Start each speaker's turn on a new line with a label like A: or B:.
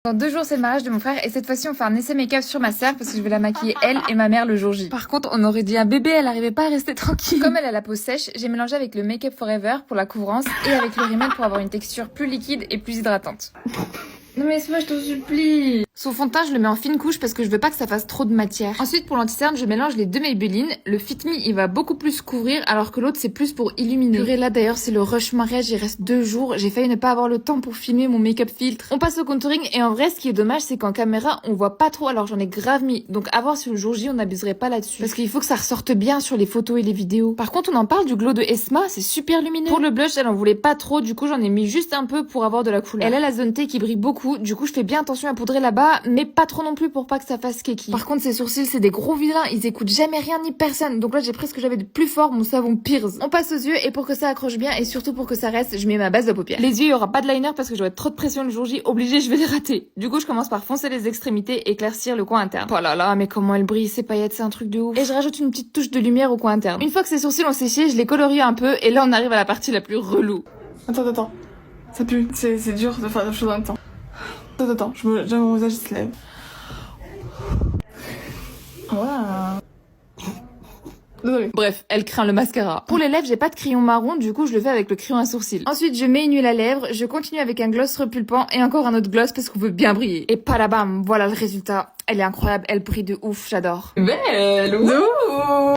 A: Dans 2 jours, c'est le mariage de mon frère et cette fois-ci, on fait un essai make-up sur ma sœur parce que je vais la maquiller elle et ma mère le jour J. Par contre, on aurait dit un bébé, elle arrivait pas à rester tranquille. Comme elle a la peau sèche, j'ai mélangé avec le Make Up Forever pour la couvrance et avec le Rimmel pour avoir une texture plus liquide et plus hydratante. Non mais laisse-moi, je t'en supplie. Son fond de teint, je le mets en fine couche parce que je veux pas que ça fasse trop de matière. Ensuite, pour l'anti-cerne, je mélange les deux Maybelline. Le Fit Me, il va beaucoup plus couvrir alors que l'autre, c'est plus pour illuminer. Purée, là d'ailleurs, c'est le rush mariage, il reste 2 jours. J'ai failli ne pas avoir le temps pour filmer mon make-up filtre. On passe au contouring et en vrai, ce qui est dommage, c'est qu'en caméra, on voit pas trop alors j'en ai grave mis. Donc à voir sur le jour J, on n'abuserait pas là-dessus. Parce qu'il faut que ça ressorte bien sur les photos et les vidéos. Par contre, on en parle du glow de Esma, c'est super lumineux. Pour le blush, elle en voulait pas trop, du coup j'en ai mis juste un peu pour avoir de la couleur. Elle a la zone T qui brille beaucoup, du coup je fais bien attention à poudrer là-bas, mais pas trop non plus pour pas que ça fasse keki. Par contre, ses sourcils, c'est des gros vilains, ils écoutent jamais rien ni personne. Donc là, j'ai pris ce que j'avais de plus fort, mon savon Pears. On passe aux yeux et pour que ça accroche bien et surtout pour que ça reste, je mets ma base de paupières. Les yeux, il y aura pas de liner parce que j'aurai trop de pression le jour J, obligé, je vais les rater. Du coup, je commence par foncer les extrémités et éclaircir le coin interne. Oh là là, mais comment elle brille, ces paillettes, c'est un truc de ouf. Et je rajoute une petite touche de lumière au coin interne. Une fois que ses sourcils ont séché, je les colorie un peu et là, on arrive à la partie la plus relou.
B: Attends. Ça pue. C'est dur de faire des choses en même temps. Attends, mon visage se lève. Waouh. Désolée.
A: Bref, elle craint le mascara. Pour les lèvres, j'ai pas de crayon marron, du coup je le fais avec le crayon à sourcils. Ensuite, je mets une huile à lèvres, je continue avec un gloss repulpant et encore un autre gloss parce qu'on veut bien briller. Et palabam, voilà le résultat. Elle est incroyable, elle brille de ouf, j'adore.
B: Belle. Ouh.